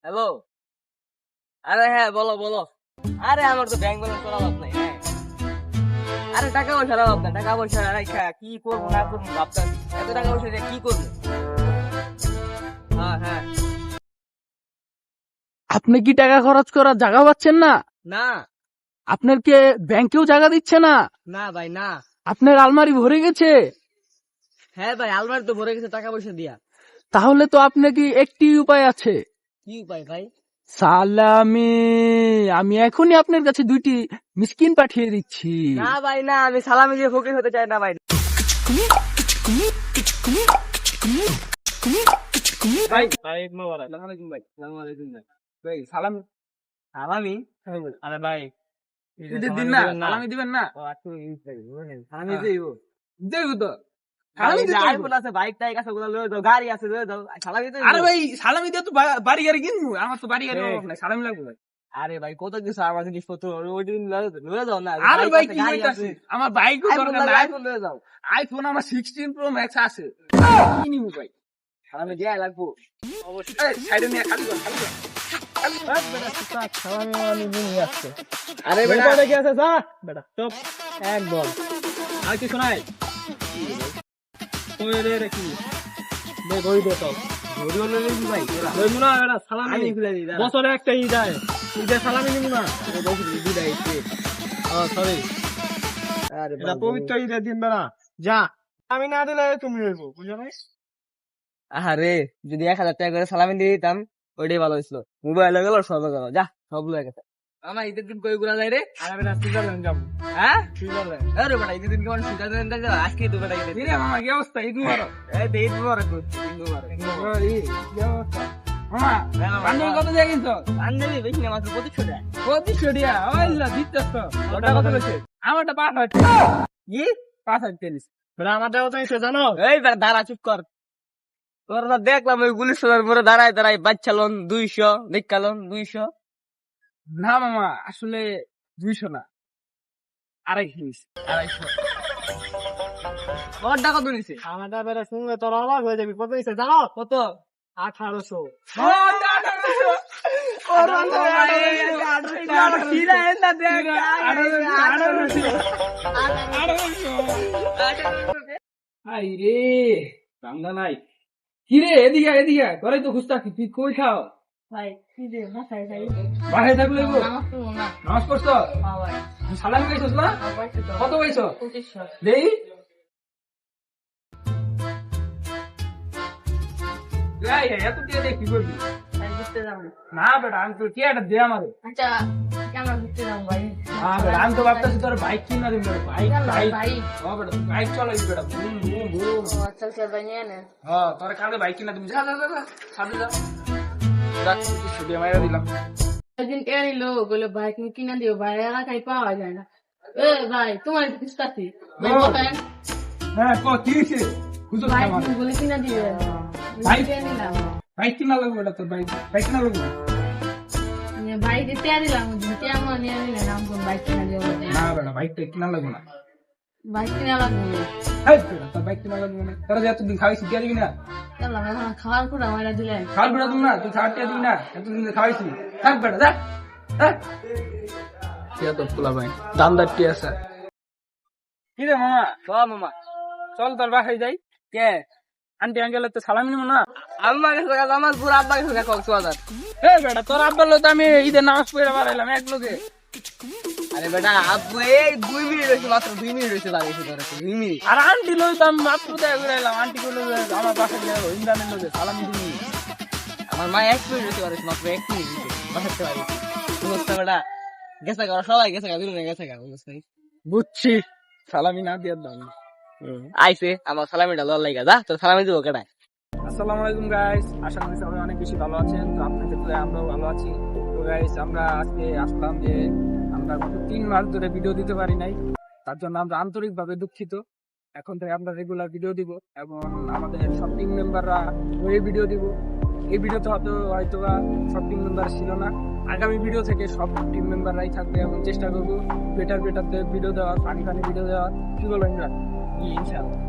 Hello. আরে হ্যাঁ, বলো বলো। আরে আমার তো ব্যাংক ব্যালেন্স করা অভাব নাই। হ্যাঁ, আরে টাকা পয়সার অভাব নাই। টাকা পয়সা রাখা কি করবো না করবো ভাবতেছি। এত টাকা পয়সা দিয়ে কি করবো? হ্যাঁ হ্যাঁ। আপনি কি টাকা খরচ করার জায়গা পাচ্ছেন না? না আপনার কে ব্যাংকেও জায়গা দিচ্ছে না? না ভাই না। আপনার আলমারি ভরে গেছে? হ্যাঁ ভাই, আলমারি তো ভরে গেছে টাকা পয়সা দিয়া। তাহলে তো আপনার কি একটি উপায় আছে। কি উপায় ভাই? সালামি, আমি এখনই আপনার কাছে 2টি মিসকিন পাঠিয়ে দিচ্ছি। না ভাই না, আমি সালামি দিয়ে ফকির হতে চাই না ভাই। ভাই ভাই মোবারক। আসসালামু আলাইকুম ভাই। আসসালামু আলাইকুম ভাই। ভাই সালাম। সালামি? আরে ভাই ঈদের দিন না, সালামি দিবেন না? ও আচ্ছা, সালামি দিইবো। দেব তো। সালামি সালামি দিতে দিতে আইফোন আছে, বাইক টাইক আছে, ওগুলো লয়ে যাও, গাড়ি আছে লয়ে যাও। সালামি দিতে আরে ভাই সালামি দিয়ে তো বাড়ি গাড়ি কিনবো, আমার তো বাড়ি গাড়ি অভাব নাই, সালামি লাগবে ভাই। আরে ভাই কত কিছু আমার জিনিসপত্র ওই দিন লয়ে যাও না। আরে ভাই কি হইতাছে, আমার বাইকও দরকার নাই, আইফোন লয়ে যাও। আইফোন আমার 16 প্রো ম্যাক্স আছে, কি নিবো ভাই? সালামি দিয়ে লাগবো অবশ্যই। সাইডে নিয়ে খালি কর, খালি কর। আরে বেটা কি আছে যা বেটা চুপ একদম। আর কি শোনাই? কই রে রে কি? দে গই দে তো গড়ি হলো নি ভাই তোরা। লইমু না এরা সালামি আমি খুলে দিই দাঁড়া। বছরে একটা ঈদ আয়, ঈদে সালামি নিবো না? আরে দেখি দিদাই কে। ও সরি, আরে এটা পবিত্র ঈদের দিন বেড়া, যা। আমি না দিলে তুমি হইবো, বুঝো নাই? আরে যদি 1000 টাকা করে সালামি দিয়ে দিতাম ওইটাই ভালো হইছিল। মোবাইল গেল সব গেল, যা সব লয়ে গেছে। আমার ঈদের দিন কই ঘুরা যায় রে? আরে বেটা সুইজারল্যান্ড যাবো। হ্যাঁ সুইজারল্যান্ড। আরে বেটা ঈদের দিন কেমন সুইজারল্যান্ড যাবে? আজকে তো বেটা ঈদের দিন। রে মামা কি অবস্থা? ঈদ মুবারক। এই দে ঈদ মুবারক ঈদ মুবারক। মামা বান্ধবী কত দিয়ে কিনছো? বান্ধবী বেশি না, মাত্র 2500 টাকা। 2500 টাকা, ওইলা দিতেছ তো। ওটা কত হয়েছে? আমারটা 5,000 টাকা। কি 5,000 টাকা নিছে। বেটা আমারটা কত হয়েছে জানো? এই বেটা দাঁড়া, চুপ কর। তোরা দেখলাম ওই গুলির সোনার মোড়ে দাঁড়ায় দাঁড়ায় বাচ্চা লোন 200, ভিক্ষা লোন 200। না মামা আসলে 200 না, 250 নিছে। 250। ওর টাকা তো নিছে আমারটা বেটা শুনলে তোর অবাক হয়ে যাবি। কত হয়েছে জানো? কত? 1800। হাই রে কান্দা নাই। কিরে এদিকে এদিকে ঘরে তো খুঁজতা, তুই কই খাও? ভাই কি যে বাসায় যাই বাসায় থাকলে গো নামাজ পড়বো না নামাজ পড়ছো? ভাই সালামি খাইছস না? কত পাইছো? 2500 দেই গাই এত দিয়ে দে কি করবি? ভাই ঘুরতে যাবো। না বেটা আমি তো টিয়াটা দে আমারে। আচ্ছা কেন ঘুরতে যাবো ভাই? বেটা আমি তো ভাবতেছি তোর বাইক কিনা দিবি। বাইক কেন বাইক ভাই? ও বেটা বাইক চালাই বেটা, বুম বুম বুম। ও আচ্ছা আচ্ছা ভাই নিয়ে নে। হ্যাঁ তোর কালকে বাইক কিনা দিবি। যা যা যা সাথে যা। দেখ ছুটি মাইরা দিলাম। একদিন কে নিলো বলে ভাই তুমি কিনা দিও, ভাই এলাকায় পাওয়া যায় না। এ ভাই তোমার খুঁজতাছি ভাই বলেন। হ্যাঁ ক কি হইছে? খুঁজো ভাই আমার তুমি বলে কিনা দিবে ভাই? কে নিলাম বাইক কিনা লাগবে বেটা, তোর বাইক বাইক কিনা লাগবে। ভাই দিতে দিলাম দিতে আমার নিয়ে নিলে নাম কোন বাইক কিনা দিও বলে। না বেটা বাইকটা কিনা লাগবে না। বাইক কিনা লাগবে এই বেটা তোর বাইক কিনা লাগবে না। তোরা যে এতদিন খাওয়াইছি দিয়ে দিবি না? চলো এখন খাওয়ার করে আমার দিলেন। খাওয়ার বেটা দিবি না? তুই খাওয়ার টিয়া দিবি না? এতদিন খাওয়াইছি থাক বেটা যা। টিয়া তো পোলা ভাই দামদার টিয়া আছে। কি রে মামা? ক মামা। চল তোর বাসায় যাই। কে? আন্টি আঙ্কেলের তো সালামি নিবো না? আম্মা গেছে আমার পুরো আব্বা গেছে কক্সবাজার। এ বেটা তোর আব্বার লোক আমি ঈদের নামাজ পড়ে বাড়াইলাম এক লোকে। আরে বেটা আব্বু এই 2 মিনিট হয়েছে, মাত্র 2 মিনিট হয়েছে বাড়ি এসে ধরে 2 মিনিট। আর আন্টি লোক তো আমি মাত্র দেখা করে এলাম। আন্টি গুলো আমার বাসায় যাবো ইমরানের লোকে সালামি দিবি। আমার মা 1 মিনিট হয়েছে বাড়ি, মাত্র 1 মিনিট হয়েছে বাসাতে বাড়ি। বুঝতে বেটা গেছে গা, সবাই গেছে গা, দুজনে গেছে গা, বুঝছ নাই? বুঝছি সালামি না দিয়ে দাম। আইছে আমার সালামিটা লল লাগা, যা তোর সালামি দিব কেডা? আসসালামু আলাইকুম গাইস, আশা করি সবাই অনেক বেশি ভালো আছেন। তো আপনাদের তো আমরাও ভালো আছি। তো গাইস আমরা আজকে আসলাম যে আমরা গত 3 মাস ধরে ভিডিও দিতে পারি নাই, তার জন্য আমরা আন্তরিকভাবে দুঃখিত। এখন থেকে আমরা রেগুলার ভিডিও দিব এবং আমাদের সব টিম মেম্বাররা ওই ভিডিও দিব। এই ভিডিওতে হয়তো সব টিম মেম্বার ছিল না, আগামী ভিডিও থেকে সব টিম মেম্বাররাই থাকবে এবং চেষ্টা করবো বেটার ভিডিও দেওয়ার, ফানি ভিডিও দেওয়ার। কি বলেন? ইনশাআল্লাহ।